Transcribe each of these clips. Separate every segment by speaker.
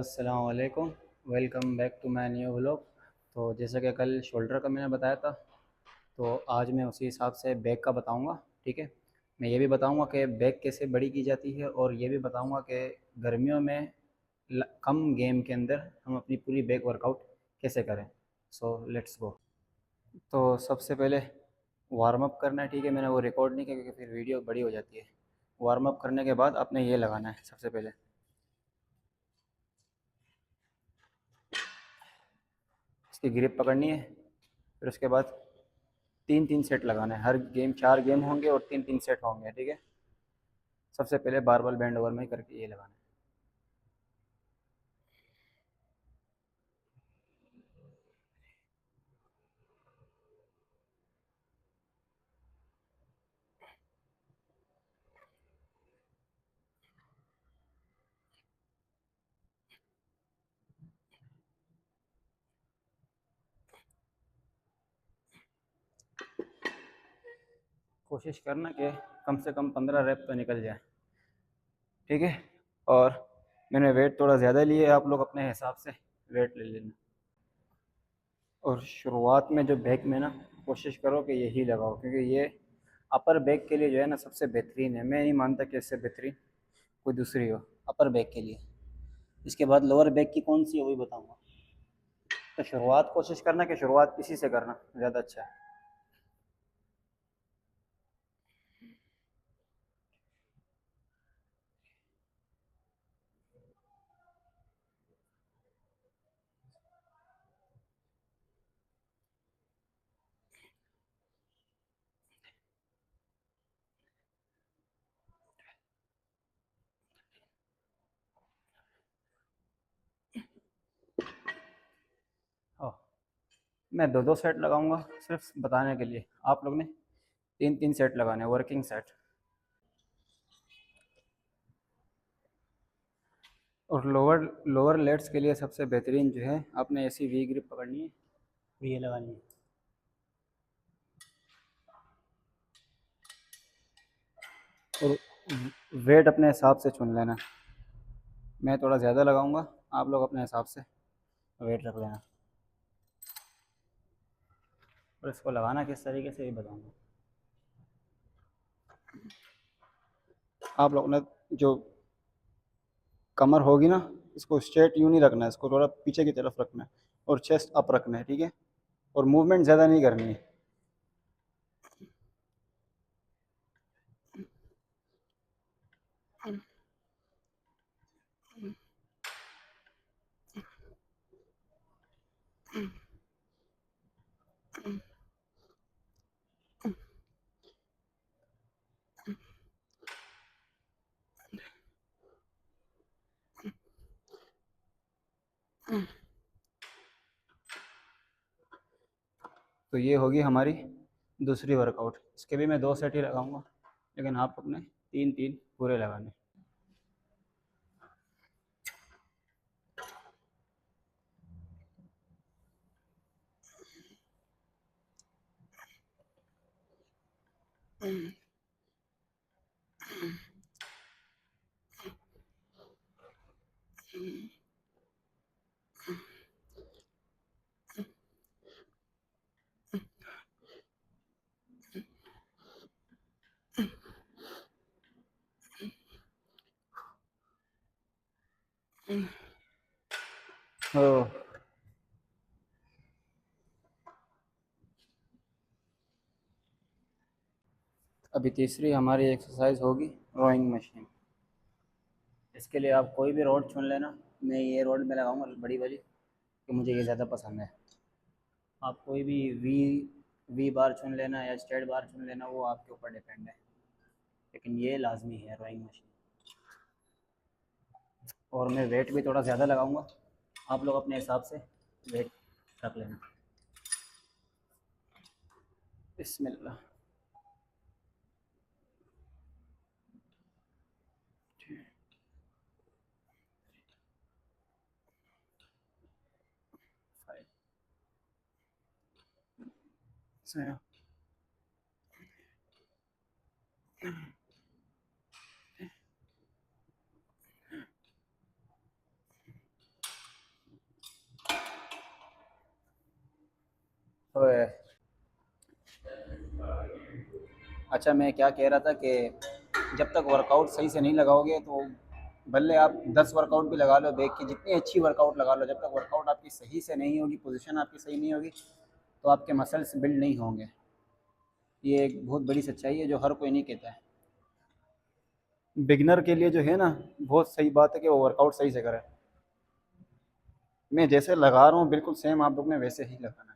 Speaker 1: अस्सलाम वालेकुम। Welcome back to my new vlog. तो जैसा कि कल शोल्डर का मैंने बताया था, तो आज मैं उसी हिसाब से बैक का बताऊंगा। ठीक है। मैं ये भी बताऊंगा कि बैक कैसे बड़ी की जाती है, और ये भी बताऊंगा कि गर्मियों में कम गेम के अंदर हम अपनी पूरी बैक वर्कआउट कैसे करें। So let's go. तो सबसे पहले वार्म अप करना है। ठीक है, मैंने वो रिकॉर्ड नहीं किया क्योंकि फिर वीडियो बड़ी हो जाती है। वार्म अप करने के बाद आपने ये लगाना है। सबसे पहले इसकी ग्रिप पकड़नी है। फिर उसके बाद तीन तीन सेट लगाना है। हर गेम 4 गेम होंगे और तीन तीन सेट होंगे। ठीक है। सबसे पहले बारबल बैंड ओवर में करके ये लगाना है। कोशिश करना कि कम से कम 15 रैप तो निकल जाए। ठीक है। और मैंने वेट थोड़ा ज़्यादा लिए, आप लोग अपने हिसाब से वेट ले लेना। और शुरुआत में जो बैक में ना, कोशिश करो कि यही लगाओ, क्योंकि ये अपर बैक के लिए जो है ना सबसे बेहतरीन है। मैं नहीं मानता कि इससे बेहतरीन कोई दूसरी हो अपर बैक के लिए। इसके बाद लोअर बैक की कौन सी है वही बताऊंगा। तो शुरुआत कोशिश करना कि शुरुआत इसी से करना ज़्यादा अच्छा है। ओह, मैं दो दो सेट लगाऊंगा सिर्फ बताने के लिए। आप लोग ने तीन तीन सेट लगाने हैं, वर्किंग सेट। और लोअर लोअर लेट्स के लिए सबसे बेहतरीन जो है, आपने ऐसी वी ग्रिप पकड़नी है, ये लगानी है। और वेट अपने हिसाब से चुन लेना। मैं थोड़ा ज़्यादा लगाऊंगा, आप लोग अपने हिसाब से वेट रख लेना। और इसको लगाना किस तरीके से ये बताऊंगा। आप लोग ने जो कमर होगी ना, इसको स्ट्रेट यूँ नहीं रखना है, इसको थोड़ा पीछे की तरफ रखना है और चेस्ट अप रखना है। ठीक है। और मूवमेंट ज़्यादा नहीं करनी है। तो ये होगी हमारी दूसरी वर्कआउट। इसके भी मैं दो सेट ही लगाऊंगा, लेकिन आप अपने तीन तीन पूरे लगाने। ओ, अभी तीसरी हमारी एक्सरसाइज होगी रोइंग मशीन। इसके लिए आप कोई भी रोड चुन लेना। मैं ये रोड में लगाऊंगा बड़ी वाली, कि मुझे ये ज़्यादा पसंद है। आप कोई भी वी वी बार चुन लेना या स्ट्रेट बार चुन लेना, वो आपके ऊपर डिपेंड है, लेकिन ये लाजमी है रोइंग मशीन। और मैं वेट भी थोड़ा ज़्यादा लगाऊंगा, आप लोग अपने हिसाब से वेट रख लेना। बिस्मिल्लाह। फाइव, सेवन, ओए, अच्छा मैं क्या कह रहा था कि जब तक वर्कआउट सही से नहीं लगाओगे तो भले आप 10 वर्कआउट भी लगा लो देख के, जितनी अच्छी वर्कआउट लगा लो, जब तक वर्कआउट आपकी सही से नहीं होगी, पोजीशन आपकी सही नहीं होगी, तो आपके मसल्स बिल्ड नहीं होंगे। ये एक बहुत बड़ी सच्चाई है जो हर कोई नहीं कहता है। बिगनर के लिए जो है ना, बहुत सही बात है कि वो वर्कआउट सही से करे। मैं जैसे लगा रहा हूँ बिल्कुल सेम आप लोग ने वैसे ही लगाना है।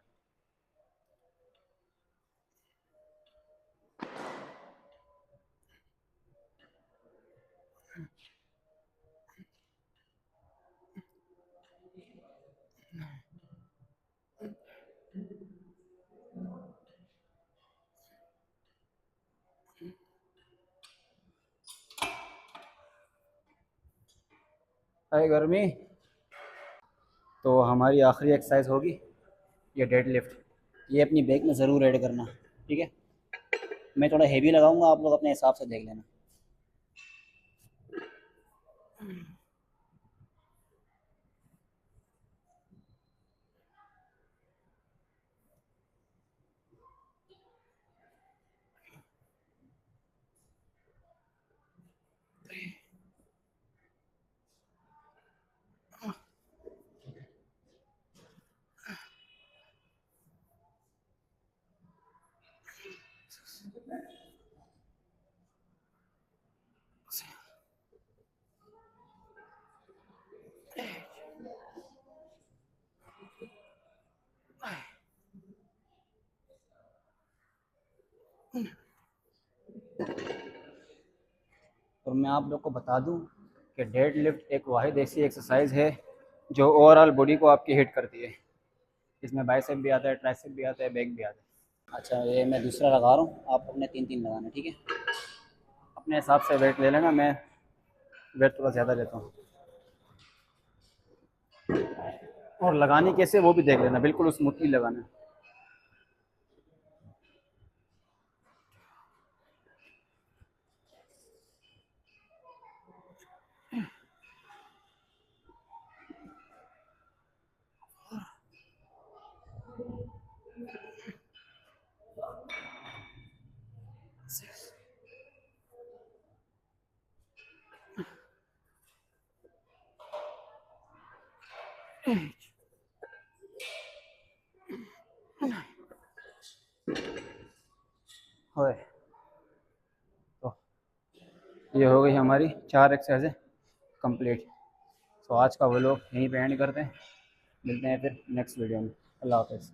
Speaker 1: अरे गर्मी, तो हमारी आखिरी एक्सरसाइज होगी ये डेड लिफ्ट। ये अपनी बैग में ज़रूर ऐड करना, ठीक है। मैं थोड़ा हेवी लगाऊंगा, आप लोग अपने हिसाब से देख लेना। और मैं आप लोग को बता दूं कि डेड लिफ्ट एक वाहिद ऐसी एक्सरसाइज है जो ओवरऑल बॉडी को आपकी हिट करती है। इसमें बाइसेप भी आता है, ट्राइसेप भी आता है, बैक भी आता है। अच्छा ये मैं दूसरा लगा रहा हूँ, आप अपने तीन तीन लगाना, ठीक है। अपने हिसाब से वेट ले लेना, मैं वेट थोड़ा ज़्यादा लेता हूँ। और लगानी कैसे वो भी देख लेना, बिल्कुल स्मूथली लगाना। होए, तो ये हो गई हमारी 4 एक्सरसाइजें कंप्लीट। तो आज का व्लॉग यहीं पे एंड करते हैं, मिलते हैं फिर नेक्स्ट वीडियो में। अल्लाह हाफ़िज़।